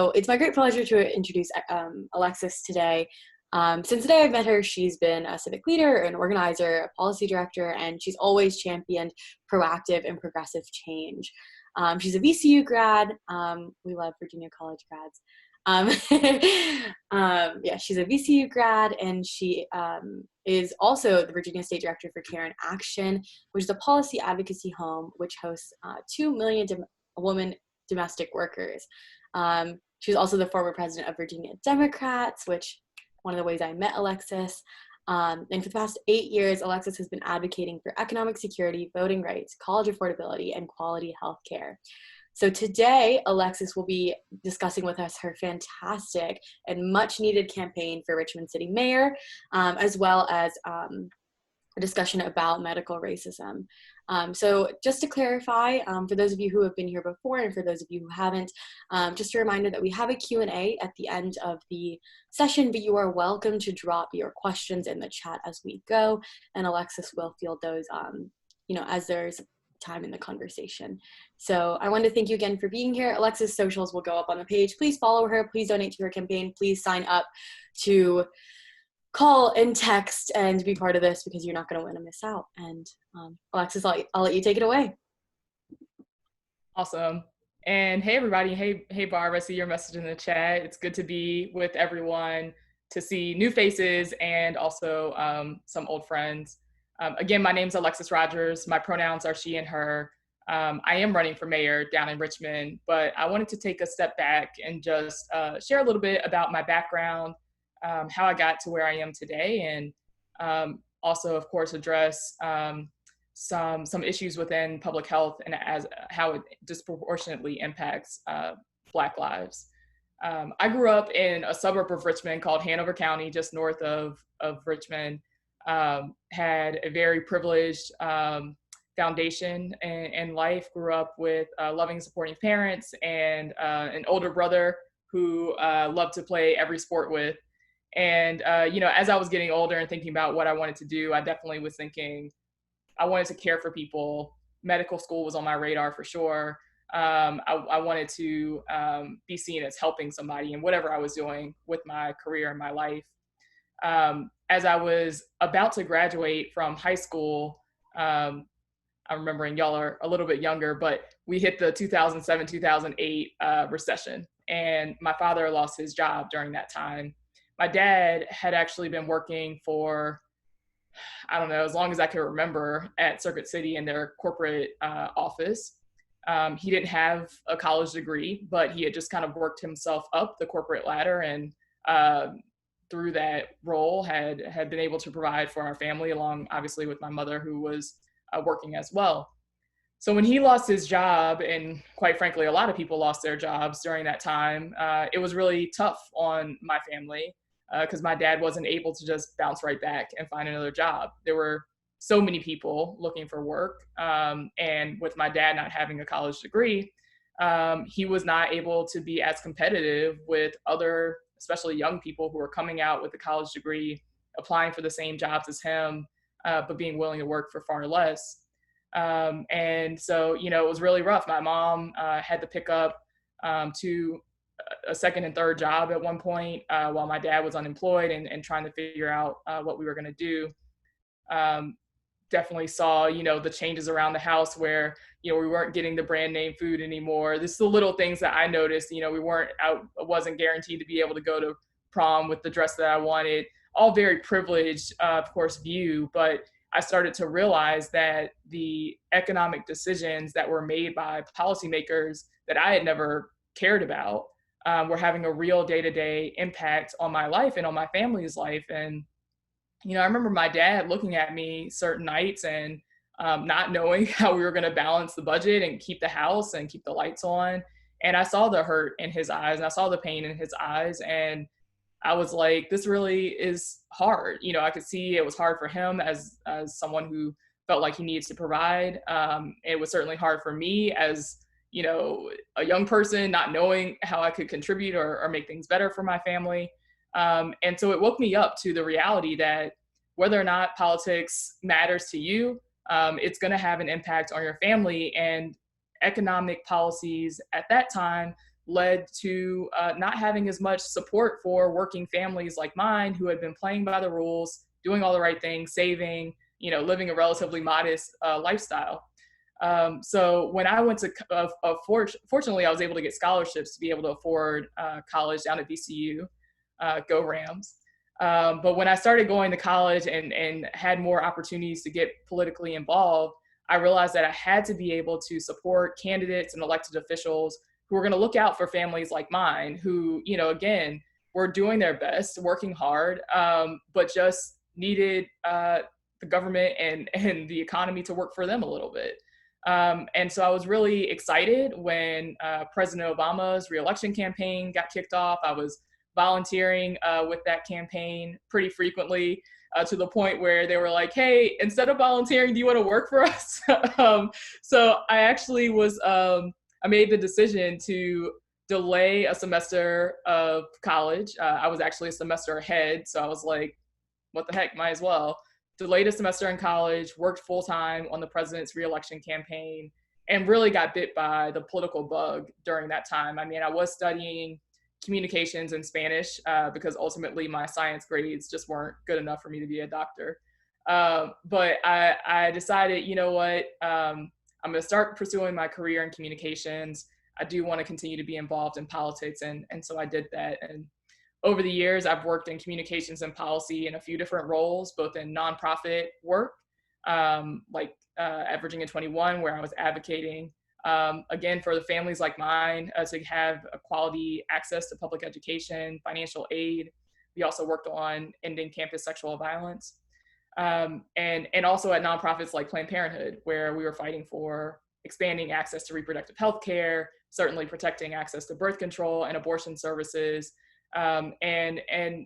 So it's my great pleasure to introduce Alexis today. Since the day I've met her, she's been a civic leader, an organizer, a policy director, and she's always championed proactive and progressive change. She's a VCU grad. We love Virginia College grads. Yeah, she's a VCU grad, and she is also the Virginia State Director for Care and Action, which is a policy advocacy home which hosts 2 million women domestic workers. She was also the former president of Virginia Democrats, which one of the ways I met Alexis. And for the past 8 years, Alexis has been advocating for economic security, voting rights, college affordability, and quality health care. So today, Alexis will be discussing with us her fantastic and much needed campaign for Richmond City Mayor, as well as a discussion about medical racism. So just to clarify, for those of you who have been here before and for those of you who haven't, just a reminder that we have a Q&A at the end of the session, but you are welcome to drop your questions in the chat as we go, and Alexis will field those as there's time in the conversation. So I want to thank you again for being here. Alexis' socials will go up on the page. Please follow her. Please donate to her campaign. Please sign up to call and text and be part of this, because you're not going to want to miss out. And Alexis, I'll let you take it away. Awesome. And hey, everybody. Hey, Barb, I see your message in the chat. It's good to be with everyone, to see new faces and also some old friends. Again, my name's Alexsis Rodgers. My pronouns are she and her. I am running for mayor down in Richmond, but I wanted to take a step back and just share a little bit about my background, how I got to where I am today, and also, of course, address some issues within public health and as how it disproportionately impacts Black lives. I grew up in a suburb of Richmond called Hanover County, just north of Richmond. Had a very privileged foundation in life. Grew up with loving, supporting parents and an older brother who loved to play every sport with. And, as I was getting older and thinking about what I wanted to do, I definitely was thinking I wanted to care for people. Medical school was on my radar for sure. I wanted to be seen as helping somebody in whatever I was doing with my career and my life. As I was about to graduate from high school, I'm remembering y'all are a little bit younger, but we hit the 2007, 2008 recession, and my father lost his job during that time. My dad had actually been working for, I don't know, as long as I can remember, at Circuit City in their corporate office. He didn't have a college degree, but he had just kind of worked himself up the corporate ladder, and through that role had been able to provide for our family, along obviously with my mother, who was working as well. So when he lost his job, and quite frankly, a lot of people lost their jobs during that time, it was really tough on my family because my dad wasn't able to just bounce right back and find another job. There were so many people looking for work, and with my dad not having a college degree, he was not able to be as competitive with other, especially young people who are coming out with a college degree, applying for the same jobs as him, but being willing to work for far less. And so, it was really rough. My mom had to pick up to a second and third job at one point while my dad was unemployed and trying to figure out what we were going to do. Definitely saw, the changes around the house where, we weren't getting the brand name food anymore. This is the little things that I noticed. We wasn't guaranteed to be able to go to prom with the dress that I wanted. All very privileged, of course, view, but I started to realize that the economic decisions that were made by policymakers that I had never cared about were having a real day-to-day impact on my life and on my family's life. And I remember my dad looking at me certain nights and not knowing how we were going to balance the budget and keep the house and keep the lights on. And I saw the hurt in his eyes, and I saw the pain in his eyes. And I was like, this really is hard. I could see it was hard for him as someone who felt like he needs to provide. It was certainly hard for me as, a young person, not knowing how I could contribute or make things better for my family. And so it woke me up to the reality that whether or not politics matters to you, it's going to have an impact on your family. And economic policies at that time led to not having as much support for working families like mine who had been playing by the rules, doing all the right things, saving, living a relatively modest lifestyle. So when I went to, fortunately, I was able to get scholarships to be able to afford college down at VCU, go Rams. But when I started going to college and had more opportunities to get politically involved, I realized that I had to be able to support candidates and elected officials who were going to look out for families like mine who, again, were doing their best, working hard, but just needed the government and the economy to work for them a little bit. And so I was really excited when President Obama's reelection campaign got kicked off. I was volunteering with that campaign pretty frequently, to the point where they were like, hey, instead of volunteering, do you want to work for us? So I actually I made the decision to delay a semester of college. I was actually a semester ahead. So I was like, what the heck, might as well. Delayed a semester in college, worked full time on the president's reelection campaign, and really got bit by the political bug during that time. I mean, I was studying communications and Spanish because ultimately my science grades just weren't good enough for me to be a doctor. But I decided, you know what, I'm going to start pursuing my career in communications. I do want to continue to be involved in politics. And so I did that. And over the years, I've worked in communications and policy in a few different roles, both in nonprofit work, like at Virginia 21, where I was advocating, again, for the families like mine to have a quality access to public education, financial aid. We also worked on ending campus sexual violence. And also at nonprofits like Planned Parenthood, where we were fighting for expanding access to reproductive health care, certainly protecting access to birth control and abortion services. And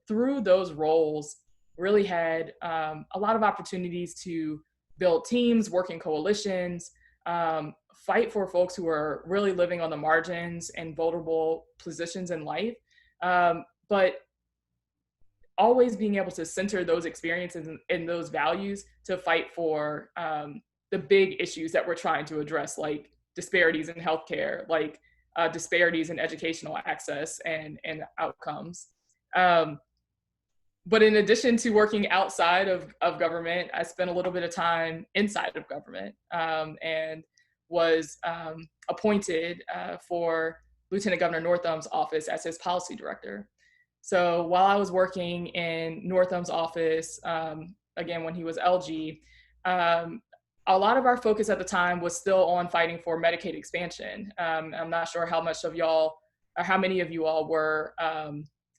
through those roles, really had a lot of opportunities to build teams, work in coalitions, fight for folks who are really living on the margins and vulnerable positions in life. But always being able to center those experiences and those values to fight for the big issues that we're trying to address, like disparities in healthcare, like disparities in educational access and outcomes. But in addition to working outside of government, I spent a little bit of time inside of government, and was appointed for Lieutenant Governor Northam's office as his policy director. So while I was working in Northam's office, again, when he was LG, a lot of our focus at the time was still on fighting for Medicaid expansion. I'm not sure how much of y'all, or how many of you all were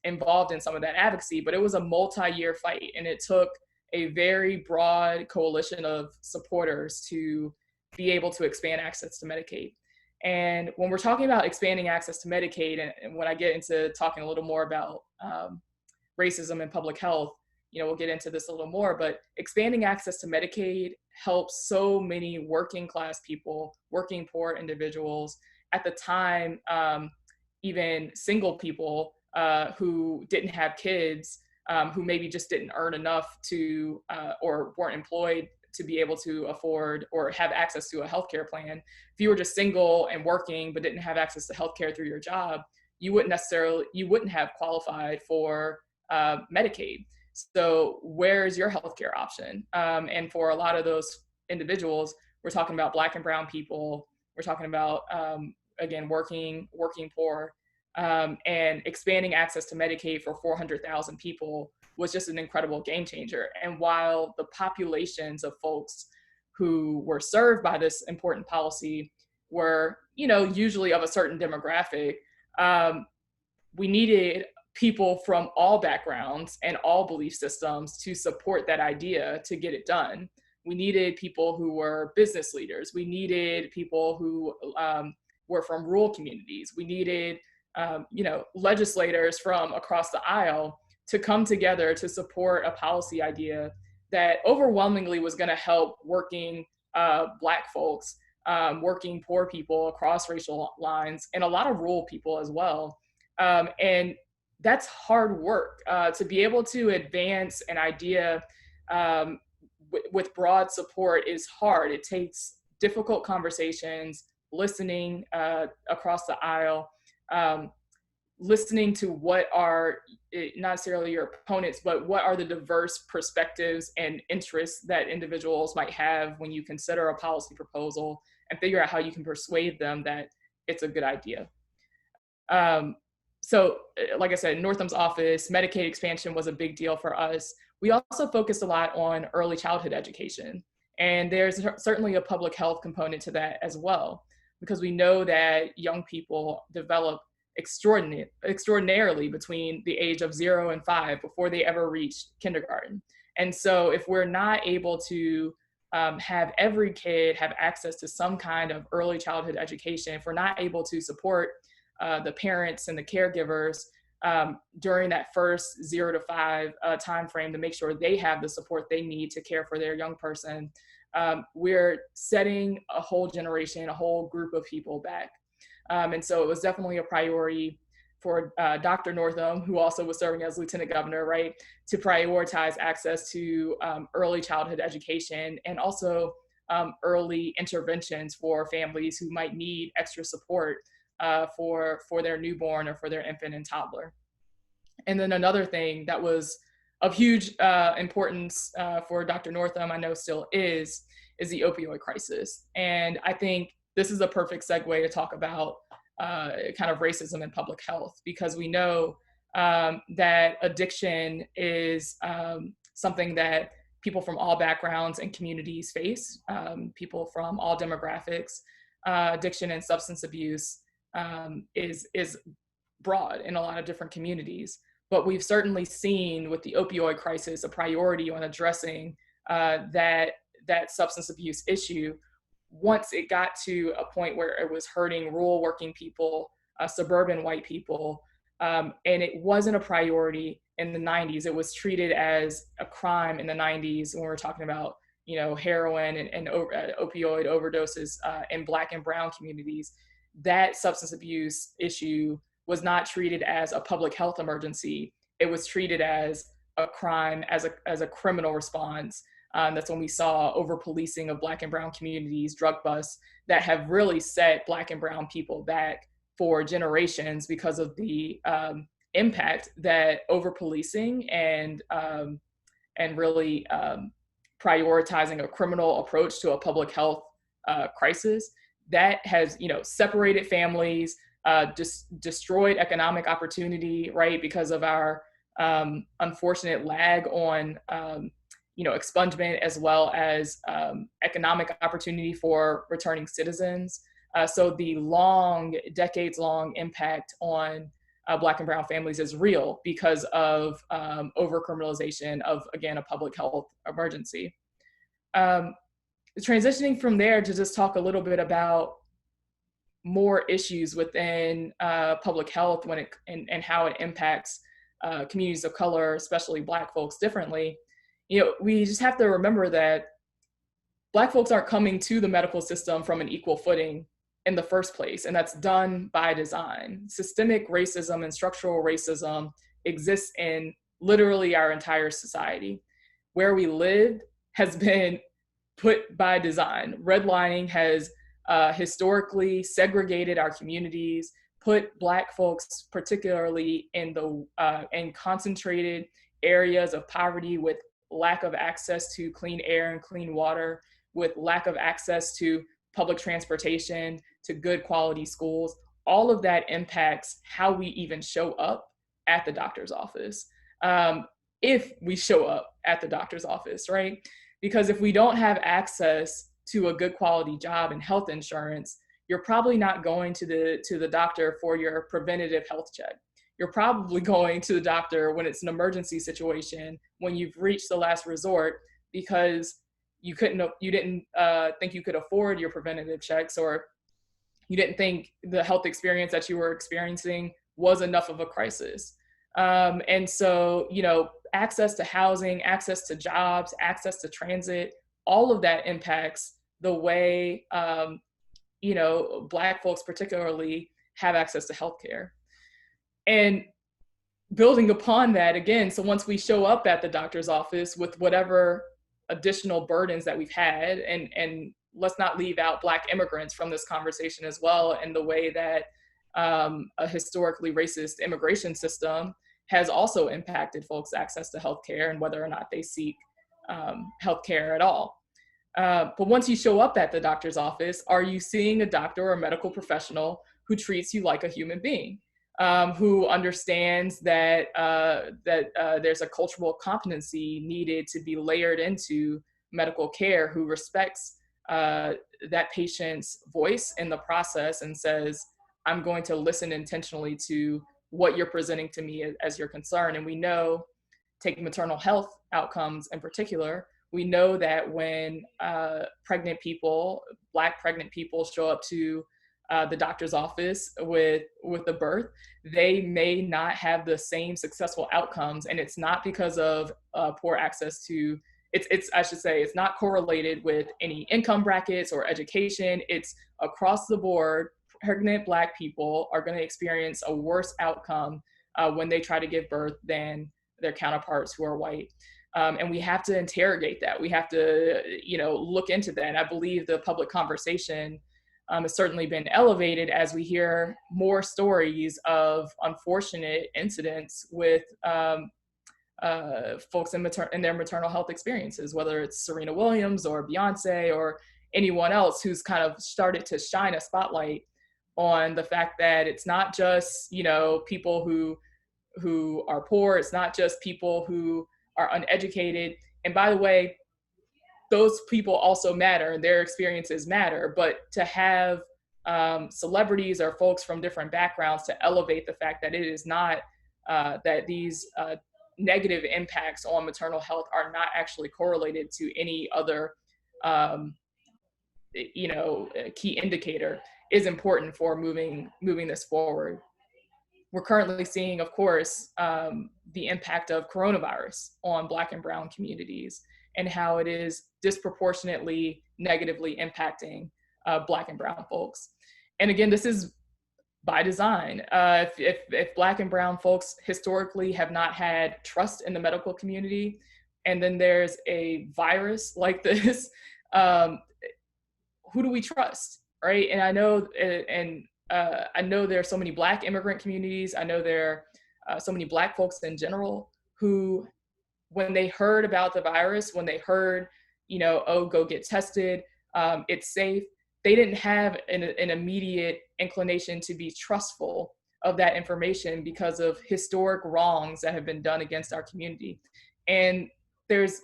involved in some of that advocacy, but it was a multi-year fight, and it took a very broad coalition of supporters to be able to expand access to Medicaid. And when we're talking about expanding access to Medicaid, and when I get into talking a little more about racism and public health, we'll get into this a little more, but expanding access to Medicaid helps so many working class people, working poor individuals. At the time, even single people who didn't have kids, who maybe just didn't earn enough to, or weren't employed to be able to afford or have access to a healthcare plan. If you were just single and working but didn't have access to healthcare through your job, you wouldn't have qualified for Medicaid. So where's your healthcare option? And for a lot of those individuals, we're talking about Black and brown people. We're talking about, again, working poor, and expanding access to Medicaid for 400,000 people was just an incredible game changer. And while the populations of folks who were served by this important policy were, usually of a certain demographic, we needed people from all backgrounds and all belief systems to support that idea to get it done. We needed people who were business leaders. We needed people who were from rural communities. We needed, legislators from across the aisle to come together to support a policy idea that overwhelmingly was going to help working Black folks, working poor people across racial lines, and a lot of rural people as well. And that's hard work. To be able to advance an idea with broad support is hard. It takes difficult conversations, listening across the aisle, um, listening to what are not necessarily your opponents, but what are the diverse perspectives and interests that individuals might have when you consider a policy proposal, and figure out how you can persuade them that it's a good idea. Um, like I said, Northam's office, Medicaid expansion was a big deal for us. We also focused a lot on early childhood education. And there's certainly a public health component to that as well, because we know that young people develop extraordinarily between the age of 0 and 5 before they ever reach kindergarten. And so if we're not able to have every kid have access to some kind of early childhood education, if we're not able to support the parents and the caregivers during that first 0 to 5 time frame to make sure they have the support they need to care for their young person, we're setting a whole generation, a whole group of people back. And so it was definitely a priority for Dr. Northam, who also was serving as lieutenant governor, right, to prioritize access to early childhood education, and also early interventions for families who might need extra support for their newborn or for their infant and toddler. And then another thing that was of huge importance for Dr. Northam, I know still is the opioid crisis. And I think this is a perfect segue to talk about kind of racism in public health, because we know that addiction is something that people from all backgrounds and communities face, people from all demographics. Addiction and substance abuse is broad in a lot of different communities. But we've certainly seen with the opioid crisis a priority on addressing that substance abuse issue once it got to a point where it was hurting rural working people, suburban white people, and it wasn't a priority in the 90s. It was treated as a crime in the 90s when we were talking about, you know, heroin and opioid overdoses in Black and brown communities. That substance abuse issue was not treated as a public health emergency. It was treated as a crime, as a criminal response. That's when we saw over-policing of Black and brown communities, drug busts that have really set Black and brown people back for generations because of the impact that over-policing and really prioritizing a criminal approach to a public health crisis that has, you know, separated families, destroyed economic opportunity, right, because of our unfortunate lag on expungement, as well as economic opportunity for returning citizens. So the decades-long impact on Black and brown families is real because of over-criminalization of, again, a public health emergency. Transitioning from there to just talk a little bit about more issues within public health and how it impacts communities of color, especially Black folks, differently. You know, we just have to remember that Black folks aren't coming to the medical system from an equal footing in the first place, and that's done by design. Systemic racism and structural racism exists in literally our entire society. Where we live has been put by design. Redlining has historically segregated our communities, put Black folks particularly in concentrated areas of poverty, with lack of access to clean air and clean water, with lack of access to public transportation, to good quality schools. All of that impacts how we even show up at the doctor's office. If we show up at the doctor's office, right? Because if we don't have access to a good quality job and health insurance, you're probably not going to the doctor for your preventative health check. You're probably going to the doctor when it's an emergency situation, when you've reached the last resort, because you didn't think you could afford your preventative checks, or you didn't think the health experience that you were experiencing was enough of a crisis. And so, you know, access to housing, access to jobs, access to transit, all of that impacts the way, Black folks particularly have access to healthcare. And building upon that, again, so once we show up at the doctor's office with whatever additional burdens that we've had, and let's not leave out Black immigrants from this conversation as well, and the way that a historically racist immigration system has also impacted folks' access to healthcare and whether or not they seek healthcare at all. But once you show up at the doctor's office, are you seeing a doctor or a medical professional who treats you like a human being, who understands that there's a cultural competency needed to be layered into medical care, who respects that patient's voice in the process and says, I'm going to listen intentionally to what you're presenting to me as your concern. And we know, take maternal health outcomes in particular, we know that when pregnant people, Black pregnant people, show up to the doctor's office with a birth, they may not have the same successful outcomes. And it's not because of poor access to, I should say, it's not correlated with any income brackets or education. It's across the board. Pregnant Black people are going to experience a worse outcome when they try to give birth than their counterparts who are white. And we have to interrogate that. We have to, look into that. And I believe the public conversation has certainly been elevated as we hear more stories of unfortunate incidents with folks in their maternal health experiences, whether it's Serena Williams or Beyonce or anyone else who's kind of started to shine a spotlight on the fact that it's not just, people who are poor. It's not just people who are uneducated. And by the way, those people also matter and their experiences matter. But to have celebrities or folks from different backgrounds to elevate the fact that it is not, that these negative impacts on maternal health are not actually correlated to any other, key indicator is important for moving this forward. We're currently seeing, of course, the impact of coronavirus on Black and Brown communities and how it is disproportionately negatively impacting Black and Brown folks. And again, this is by design. If Black and Brown folks historically have not had trust in the medical community, and then there's a virus like this, who do we trust, right? And I know, I know there are so many Black immigrant communities. I know there are so many Black folks in general who, when they heard about the virus, when they heard, oh, go get tested, it's safe, they didn't have an immediate inclination to be trustful of that information because of historic wrongs that have been done against our community. And there's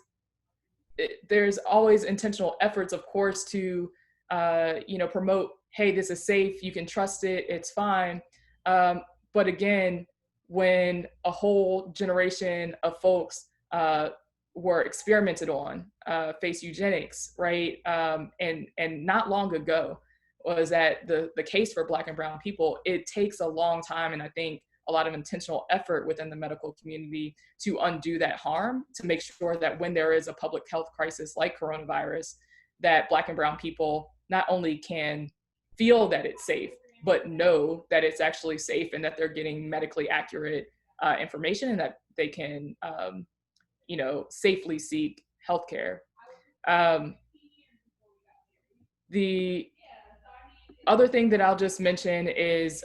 always intentional efforts, of course, to promote, hey, this is safe, you can trust it, it's fine. But again, when a whole generation of folks were experimented on, face eugenics, right? And not long ago was that the case for Black and Brown people. It takes a long time, and I think a lot of intentional effort within the medical community to undo that harm, to make sure that when there is a public health crisis like coronavirus, that Black and Brown people not only can feel that it's safe, but know that it's actually safe and that they're getting medically accurate information and that they can, safely seek healthcare. The other thing that I'll just mention is,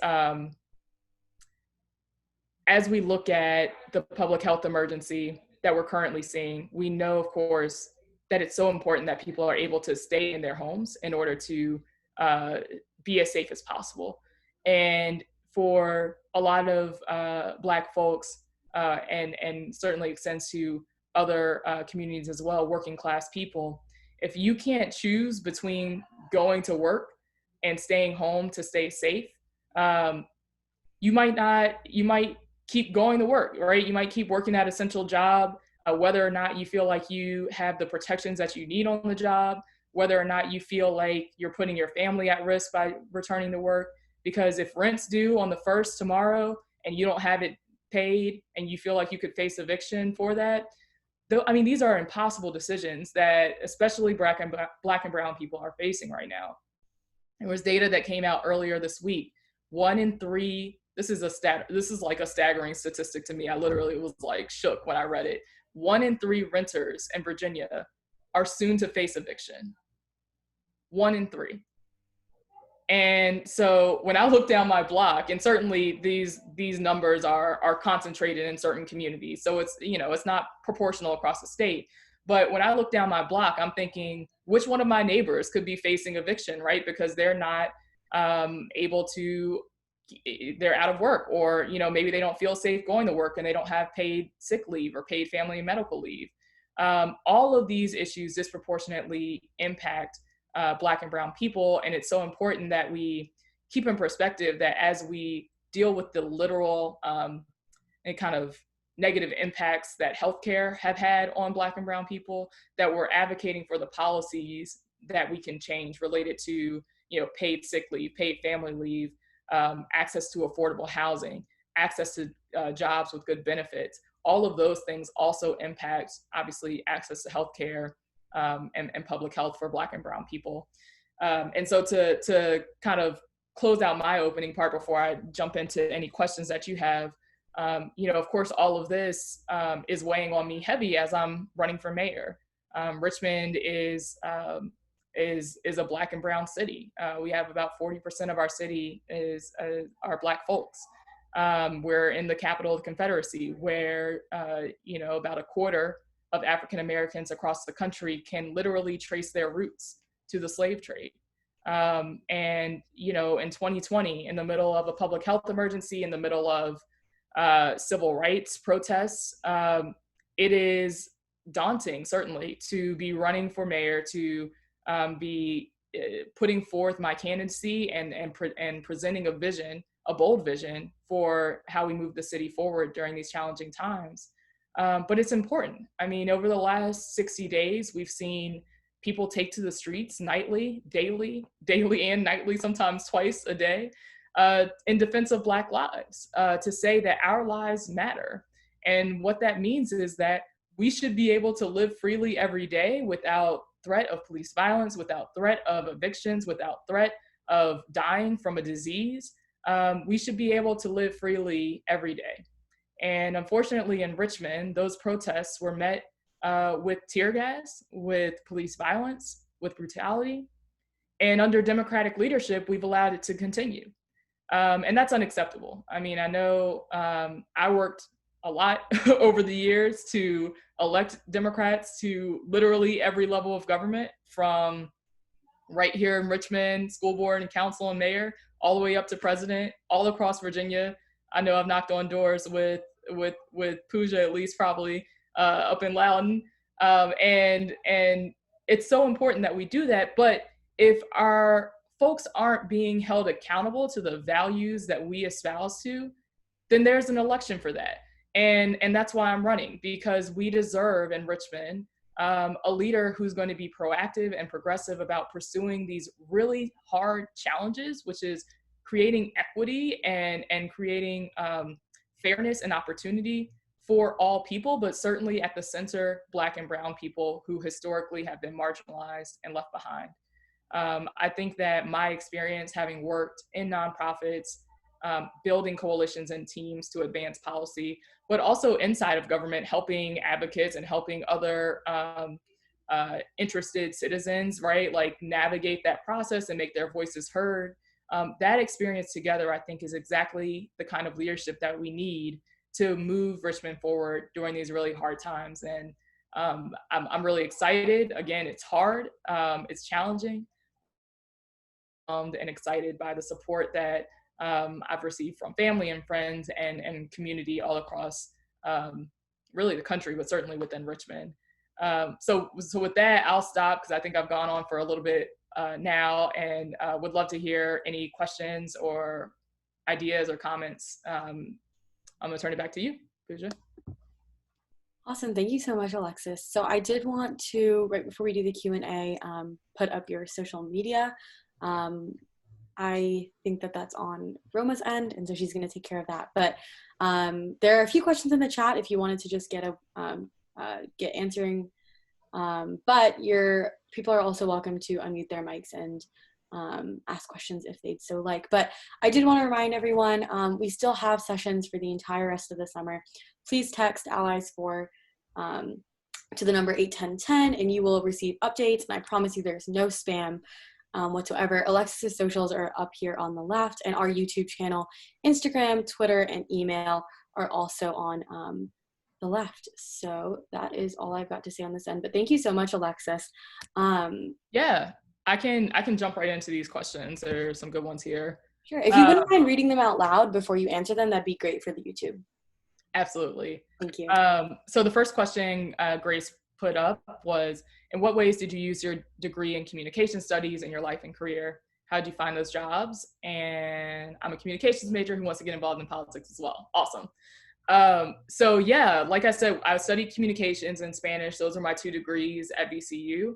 as we look at the public health emergency that we're currently seeing, we know, of course, that it's so important that people are able to stay in their homes in order to be as safe as possible. And for a lot of Black folks, and certainly extends to other communities as well, working class people, if you can't choose between going to work and staying home to stay safe, you might keep going to work, right? You might keep working that essential job, whether or not you feel like you have the protections that you need on the job, whether or not you feel like you're putting your family at risk by returning to work. Because if rent's due on the 1st tomorrow and you don't have it paid and you feel like you could face eviction for that, these are impossible decisions that especially Black and Brown people are facing right now. There was data that came out earlier this week. 1 in 3, this is like a staggering statistic to me. I literally was like shook when I read it. 1 in 3 renters in Virginia are soon to face eviction. 1 in 3. And so when I look down my block, and certainly these numbers are concentrated in certain communities, so it's, you know, it's not proportional across the state. But when I look down my block, I'm thinking, which one of my neighbors could be facing eviction, right? Because they're not able to, they're out of work, or, you know, maybe they don't feel safe going to work and they don't have paid sick leave or paid family and medical leave. All of these issues disproportionately impact Black and Brown people. And it's so important that we keep in perspective that as we deal with the literal and kind of negative impacts that healthcare have had on Black and Brown people, that we're advocating for the policies that we can change related to, you know, paid sick leave, paid family leave, access to affordable housing, access to jobs with good benefits. All of those things also impact, obviously, access to healthcare and public health for Black and Brown people. And so to kind of close out my opening part before I jump into any questions that you have, you know, of course, all of this is weighing on me heavy as I'm running for mayor. Richmond is a Black and Brown city. We have about 40% of our city are Black folks. We're in the capital of the Confederacy, where you know, about a quarter of African Americans across the country can literally trace their roots to the slave trade. And, you know, in 2020, in the middle of a public health emergency, in the middle of civil rights protests, it is daunting, certainly, to be running for mayor, to be putting forth my candidacy and presenting a vision, a bold vision for how we move the city forward during these challenging times. But it's important. I mean, over the last 60 days, we've seen people take to the streets nightly, daily and nightly, sometimes twice a day, in defense of Black lives, to say that our lives matter. And what that means is that we should be able to live freely every day without threat of police violence, without threat of evictions, without threat of dying from a disease. We should be able to live freely every day. And unfortunately, in Richmond, those protests were met with tear gas, with police violence, with brutality. And under Democratic leadership, we've allowed it to continue. And that's unacceptable. I mean, I know I worked a lot over the years to elect Democrats to literally every level of government, from right here in Richmond, school board and council and mayor, all the way up to president, all across Virginia. I know I've knocked on doors with Pooja, at least, probably up in Loudoun. And it's so important that we do that. But if our folks aren't being held accountable to the values that we espouse to, then there's an election for that. And that's why I'm running, because we deserve in Richmond a leader who's going to be proactive and progressive about pursuing these really hard challenges, which is creating equity and creating fairness and opportunity for all people, but certainly at the center, Black and Brown people who historically have been marginalized and left behind. I think that my experience, having worked in nonprofits, building coalitions and teams to advance policy, but also inside of government, helping advocates and helping other interested citizens, right, like navigate that process and make their voices heard. That experience together, I think, is exactly the kind of leadership that we need to move Richmond forward during these really hard times. And I'm really excited. Again, it's hard, it's challenging, and excited by the support that I've received from family and friends and community all across really the country, but certainly within Richmond. So with that, I'll stop, because I think I've gone on for a little bit now, and would love to hear any questions or ideas or comments. I'm gonna turn it back to you, Pooja. Awesome, thank you so much, Alexis. So I did want to, right before we do the Q&A, put up your social media. I think that that's on Roma's end, and so she's going to take care of that. But there are a few questions in the chat if you wanted to just get answering. But people are also welcome to unmute their mics and ask questions if they'd so like. But I did want to remind everyone, we still have sessions for the entire rest of the summer. Please text Allies for to the number 81010, and you will receive updates. And I promise you there's no spam. whatsoever. Alexis's socials are up here on the left, and our YouTube channel, Instagram, Twitter, and email are also on the left. So that is all I've got to say on this end. But thank you so much, Alexis. Yeah, I can jump right into these questions. There are some good ones here. Sure. If you wouldn't mind reading them out loud before you answer them, that'd be great for the YouTube. Absolutely. Thank you. So the first question Grace put up was, in what ways did you use your degree in communication studies in your life and career? How did you find those jobs? And I'm a communications major who wants to get involved in politics as well. Awesome. So yeah, like I said, I studied communications and Spanish. Those are my 2 degrees at VCU.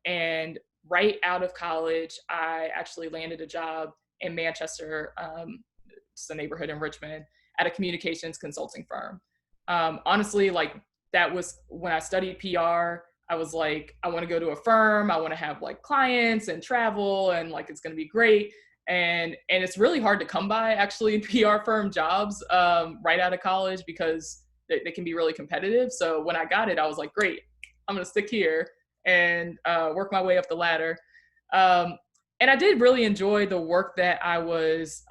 And right out of college, I actually landed a job in Manchester, just a neighborhood in Richmond, at a communications consulting firm. Honestly, like that was when I studied PR. I was like, I want to go to a firm. I want to have like clients and travel, and like it's going to be great. And it's really hard to come by actually PR firm jobs right out of college because they can be really competitive. So when I got it, I was like, great, I'm going to stick here and work my way up the ladder. And I did really enjoy the work that I was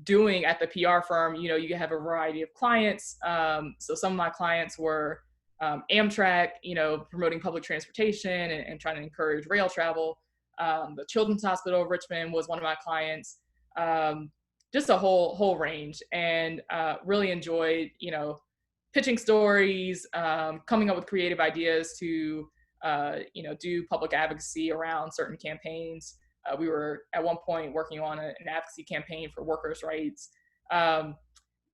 doing at the PR firm. You know, you have a variety of clients. So some of my clients were Amtrak, you know, promoting public transportation and trying to encourage rail travel. The Children's Hospital of Richmond was one of my clients. Just a whole range, and really enjoyed, you know, pitching stories, coming up with creative ideas to, you know, do public advocacy around certain campaigns. We were at one point working on an advocacy campaign for workers' rights.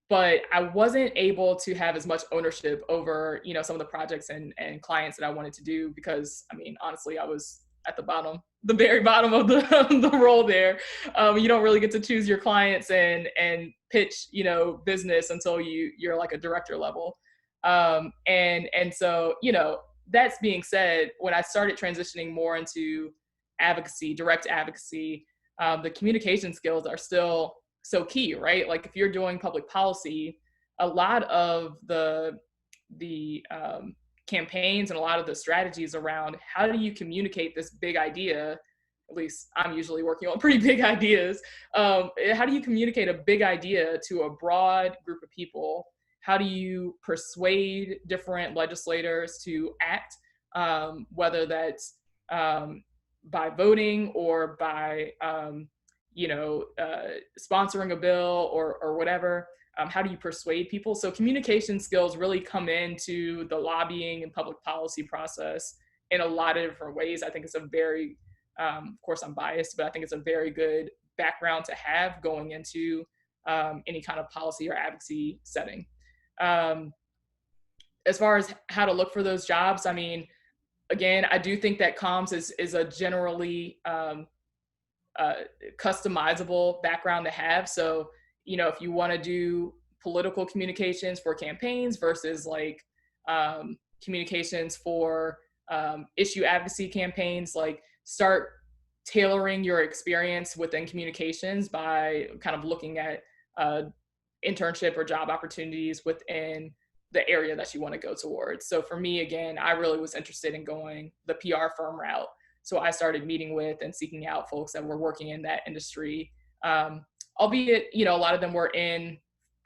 But I wasn't able to have as much ownership over, you know, some of the projects and clients that I wanted to do because, I mean, honestly, I was at the very bottom of the role there. You don't really get to choose your clients and pitch, you know, business until you're like a director level. And so, you know, that's being said, when I started transitioning more into advocacy, direct advocacy, the communication skills are still so key, right? Like if you're doing public policy, a lot of the campaigns and a lot of the strategies around how do you communicate this big idea, at least I'm usually working on pretty big ideas. How do you communicate a big idea to a broad group of people? How do you persuade different legislators to act, whether that's by voting or by you know, sponsoring a bill or whatever? How do you persuade people? So communication skills really come into the lobbying and public policy process in a lot of different ways. I think it's a very, of course I'm biased, but I think it's a very good background to have going into any kind of policy or advocacy setting. As far as how to look for those jobs, I mean, again, I do think that comms is a generally customizable background to have. So, you know, if you want to do political communications for campaigns versus like communications for issue advocacy campaigns, like start tailoring your experience within communications by kind of looking at internship or job opportunities within the area that you want to go towards. So for me, again, I really was interested in going the PR firm route. So I started meeting with and seeking out folks that were working in that industry. Albeit, you know, a lot of them were in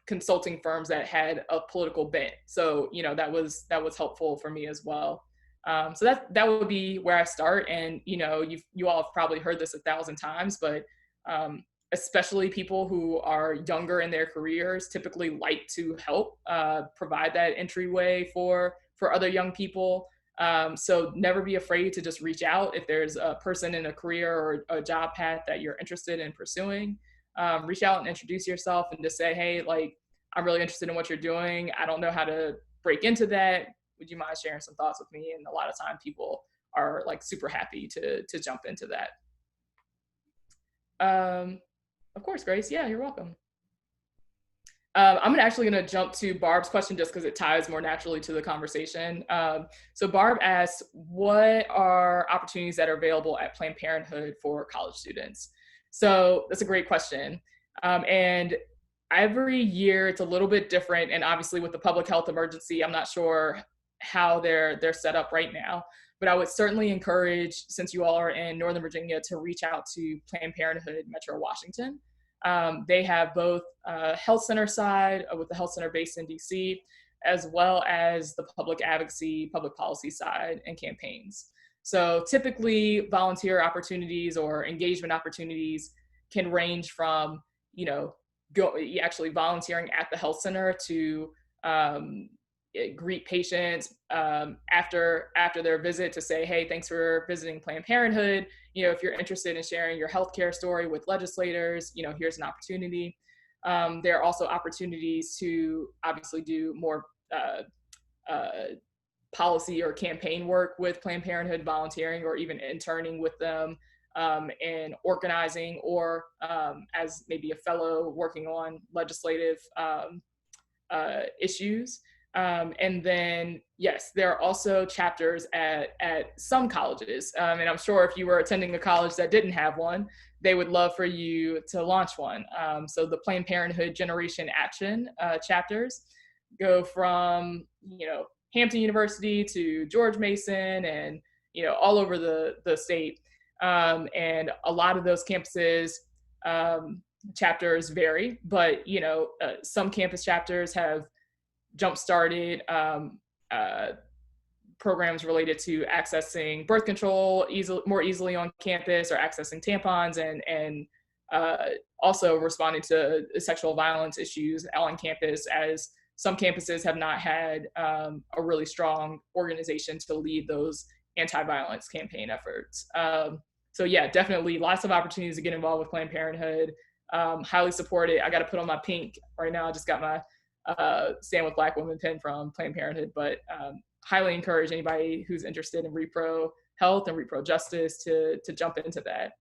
consulting firms that had a political bent. So, you know, that was helpful for me as well. So that would be where I start. And, you know, you all have probably heard this 1,000 times, but especially people who are younger in their careers typically like to help provide that entryway for other young people. So never be afraid to just reach out if there's a person in a career or a job path that you're interested in pursuing. Reach out and introduce yourself and just say, hey, like, I'm really interested in what you're doing. I don't know how to break into that. Would you mind sharing some thoughts with me? And a lot of time people are like super happy to jump into that. Of course, Grace. Yeah, you're welcome. I'm actually going to jump to Barb's question just because it ties more naturally to the conversation. So Barb asks, what are opportunities that are available at Planned Parenthood for college students? So that's a great question. And every year it's a little bit different. And obviously with the public health emergency, I'm not sure how they're set up right now. but I would certainly encourage, since you all are in Northern Virginia, to reach out to Planned Parenthood Metro Washington. They have both health center side with the health center based in DC, as well as the public advocacy, public policy side and campaigns. So typically volunteer opportunities or engagement opportunities can range from, actually volunteering at the health center to greet patients after their visit to say, hey, thanks for visiting Planned Parenthood. If you're interested in sharing your healthcare story with legislators, here's an opportunity. There are also opportunities to obviously do more policy or campaign work with Planned Parenthood, volunteering or even interning with them, and organizing, or as maybe a fellow working on legislative issues. And then, yes, there are also chapters at some colleges. And I'm sure if you were attending a college that didn't have one, they would love for you to launch one. So the Planned Parenthood Generation Action chapters go from, Hampton University to George Mason and, all over the state. And a lot of those campuses, chapters vary, but, some campus chapters have jump-started programs related to accessing birth control more easily on campus, or accessing tampons, and also responding to sexual violence issues on campus, as some campuses have not had a really strong organization to lead those anti-violence campaign efforts. So yeah, definitely lots of opportunities to get involved with Planned Parenthood. Highly support it. I got to put on my pink right now. I just got my Stand With Black Women pin from Planned Parenthood, but highly encourage anybody who's interested in repro health and repro justice to jump into that.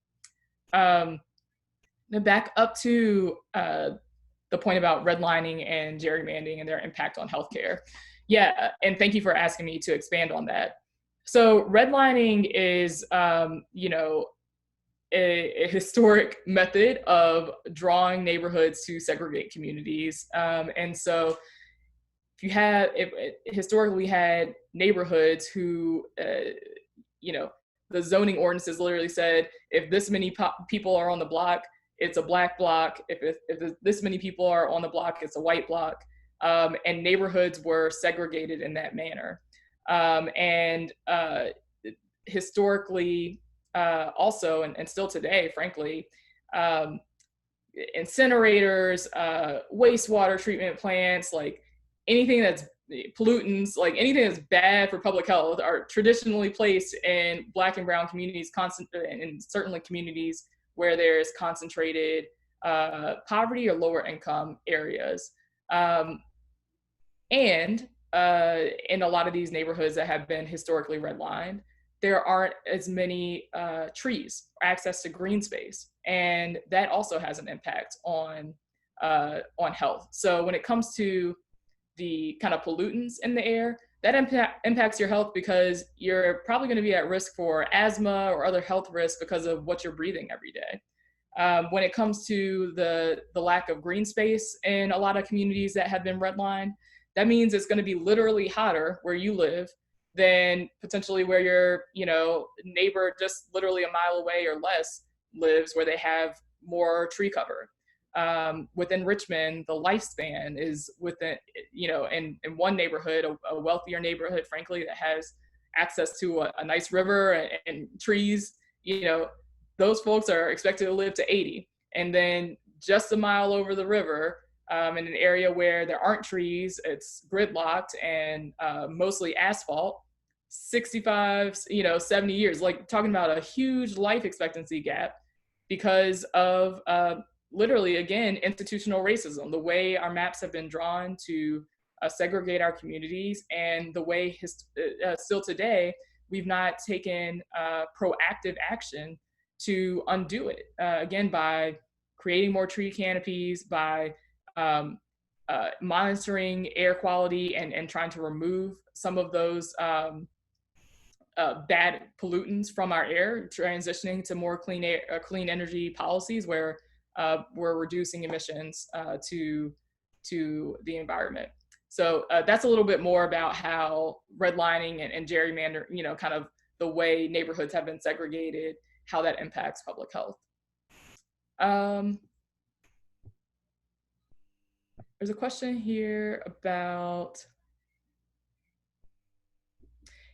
Then back up to the point about redlining and gerrymandering and their impact on healthcare. Yeah, and thank you for asking me to expand on that. So redlining is, a historic method of drawing neighborhoods to segregate communities. And so historically we had neighborhoods who, the zoning ordinances literally said, if this many people are on the block, it's a black block. If this many people are on the block, it's a white block. And neighborhoods were segregated in that manner. And historically, also, and still today, frankly, incinerators, wastewater treatment plants, like anything that's pollutants, like anything that's bad for public health, are traditionally placed in Black and brown communities, and certainly communities where there's concentrated poverty or lower income areas. And in a lot of these neighborhoods that have been historically redlined, there aren't as many trees or access to green space. And that also has an impact on health. So when it comes to the kind of pollutants in the air, that impacts your health, because you're probably going to be at risk for asthma or other health risks because of what you're breathing every day. When it comes to the lack of green space in a lot of communities that have been redlined, that means it's going to be literally hotter where you live than potentially where your neighbor just literally a mile away or less lives, where they have more tree cover. Within Richmond, the lifespan is within, in one neighborhood, a wealthier neighborhood, frankly, that has access to a nice river and trees, those folks are expected to live to 80. And then just a mile over the river, in an area where there aren't trees, it's gridlocked and mostly asphalt, 65, 70 years, like talking about a huge life expectancy gap because of literally, again, institutional racism, the way our maps have been drawn to segregate our communities, and the way still today, we've not taken proactive action to undo it, again, by creating more tree canopies, by monitoring air quality and trying to remove some of those bad pollutants from our air, transitioning to more clean energy policies where we're reducing emissions to the environment. So that's a little bit more about how redlining and gerrymander, kind of the way neighborhoods have been segregated, how that impacts public health. There's a question here about,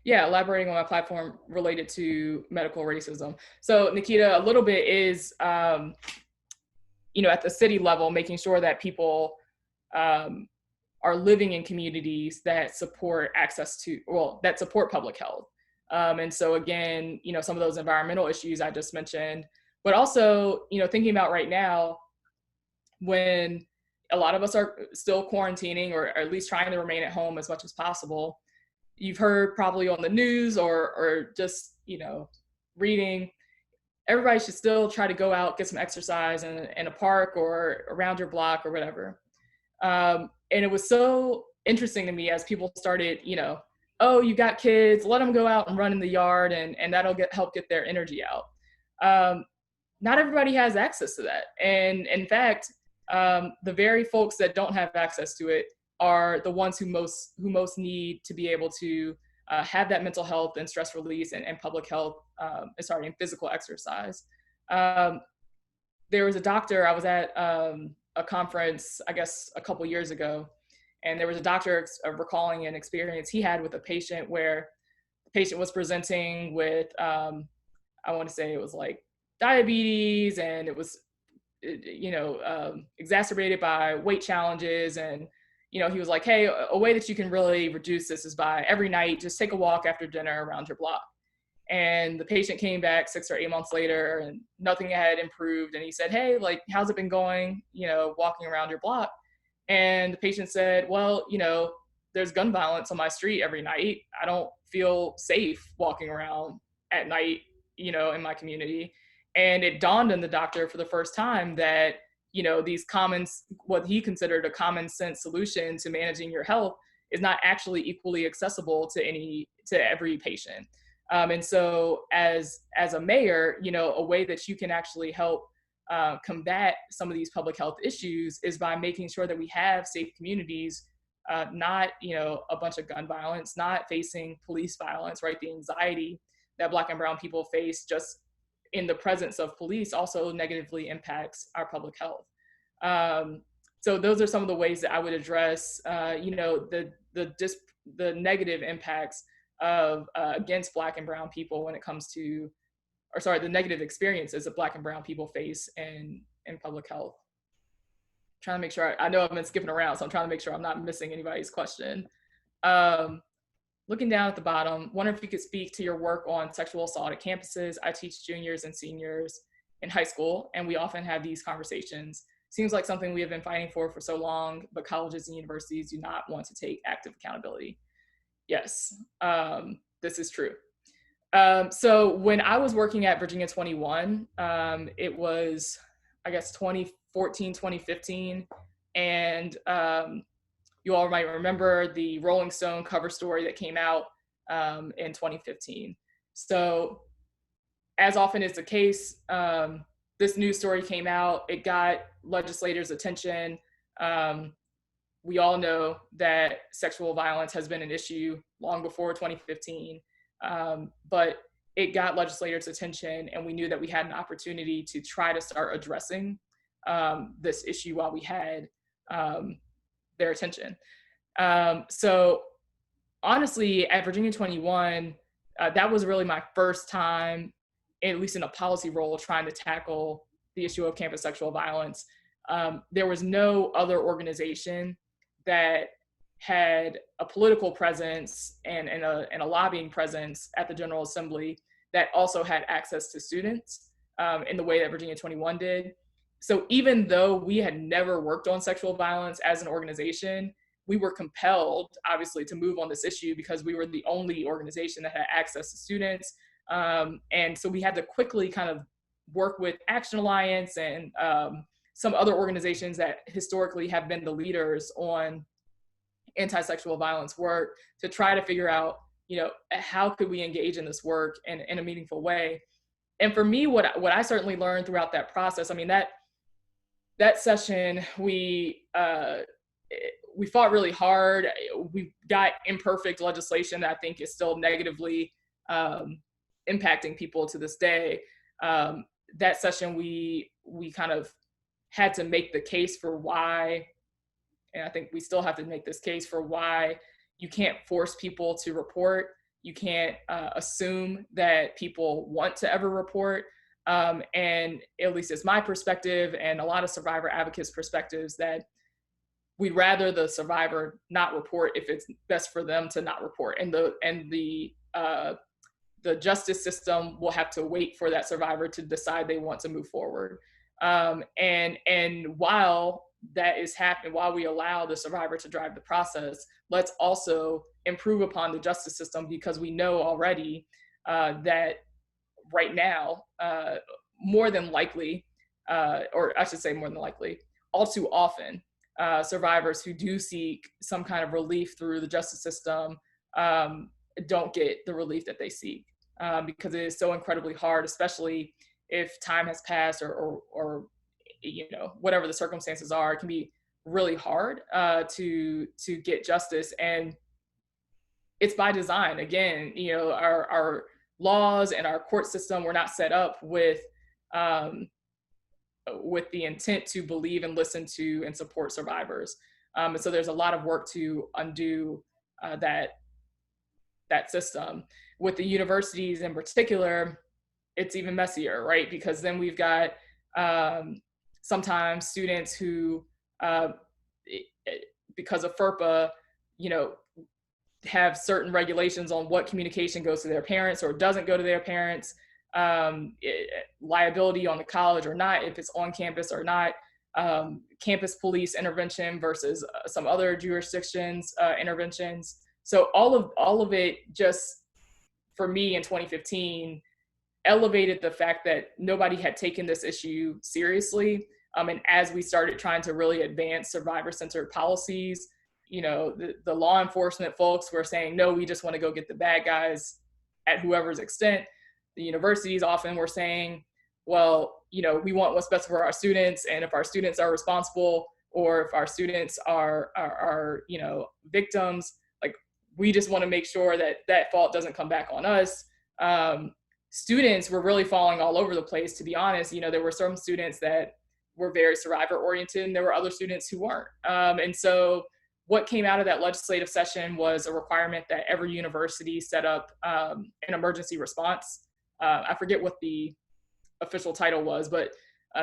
elaborating on my platform related to medical racism. So Nikita, a little bit is, at the city level, making sure that people are living in communities that support that support public health. And so again, some of those environmental issues I just mentioned, but also, thinking about right now, when a lot of us are still quarantining or at least trying to remain at home as much as possible. You've heard probably on the news or just, reading, everybody should still try to go out, get some exercise in a park or around your block or whatever. And it was so interesting to me as people started, oh, you got kids, let them go out and run in the yard and that'll help get their energy out. Not everybody has access to that. And in fact, the very folks that don't have access to it are the ones who most need to be able to have that mental health and stress release and public health, and physical exercise. There was a doctor, I was at a conference, I guess a couple years ago, and there was a doctor recalling an experience he had with a patient where the patient was presenting with, I want to say it was like diabetes, and it was, exacerbated by weight challenges. And, he was like, hey, a way that you can really reduce this is by every night, just take a walk after dinner around your block. And the patient came back 6 or 8 months later and nothing had improved. And he said, hey, like, how's it been going, walking around your block? And the patient said, well, there's gun violence on my street every night. I don't feel safe walking around at night, in my community. And it dawned on the doctor for the first time that, these what he considered a common sense solution to managing your health is not actually equally accessible to every patient. And so as a mayor, a way that you can actually help combat some of these public health issues is by making sure that we have safe communities, not, a bunch of gun violence, not facing police violence, right? The anxiety that Black and brown people face just in the presence of police also negatively impacts our public health. So those are some of the ways that I would address, the negative impacts of against Black and brown people when it comes to, the negative experiences that Black and brown people face in public health. I'm trying to make sure, I know I've been skipping around, so I'm trying to make sure I'm not missing anybody's question. Looking down at the bottom, wonder if you could speak to your work on sexual assault at campuses. I teach juniors and seniors in high school, and we often have these conversations. Seems like something we have been fighting for so long, but colleges and universities do not want to take active accountability. Yes, this is true. So when I was working at Virginia 21, it was, I guess, 2014, 2015, and you all might remember the Rolling Stone cover story that came out in 2015. So as often is the case, this news story came out, it got legislators' attention. We all know that sexual violence has been an issue long before 2015, but it got legislators' attention, and we knew that we had an opportunity to try to start addressing this issue while we had their attention. So honestly, at Virginia 21, that was really my first time, at least in a policy role, trying to tackle the issue of campus sexual violence. There was no other organization that had a political presence and a lobbying presence at the General Assembly that also had access to students in the way that Virginia 21 did. So even though we had never worked on sexual violence as an organization, we were compelled, obviously, to move on this issue because we were the only organization that had access to students. And so we had to quickly kind of work with Action Alliance and some other organizations that historically have been the leaders on anti-sexual violence work to try to figure out, how could we engage in this work in a meaningful way. And for me, what I certainly learned throughout that process, I mean, that session, we fought really hard. We got imperfect legislation that I think is still negatively impacting people to this day. That session, we kind of had to make the case for why, and I think we still have to make this case for why you can't force people to report. You can't assume that people want to ever report. And at least it's my perspective and a lot of survivor advocates' perspectives that we'd rather the survivor not report if it's best for them to not report. And the justice system will have to wait for that survivor to decide they want to move forward. And while that is happening, while we allow the survivor to drive the process, let's also improve upon the justice system, because we know already that right now, more than likely, or I should say more than likely, all too often, survivors who do seek some kind of relief through the justice system don't get the relief that they seek, because it is so incredibly hard, especially if time has passed or you know, whatever the circumstances are. It can be really hard to get justice, and it's by design. Again, you know, our laws and our court system were not set up with the intent to believe and listen to and support survivors. And so there's a lot of work to undo that system. With the universities in particular, it's even messier, right? Because then we've got sometimes students who, because of FERPA, you know, have certain regulations on what communication goes to their parents or doesn't go to their parents, liability on the college or not, if it's on campus or not, campus police intervention versus some other jurisdictions interventions. So all of it, just for me in 2015, elevated the fact that nobody had taken this issue seriously. And as we started trying to really advance survivor-centered policies, you know, the law enforcement folks were saying, no, we just want to go get the bad guys at whoever's extent. The universities often were saying, well, you know, we want what's best for our students. And if our students are responsible, or if our students are you know, victims, like, we just want to make sure that that fault doesn't come back on us. Students were really falling all over the place, to be honest. You know, there were some students that were very survivor oriented, and there were other students who weren't. And so what came out of that legislative session was a requirement that every university set up an emergency response. I forget what the official title was, but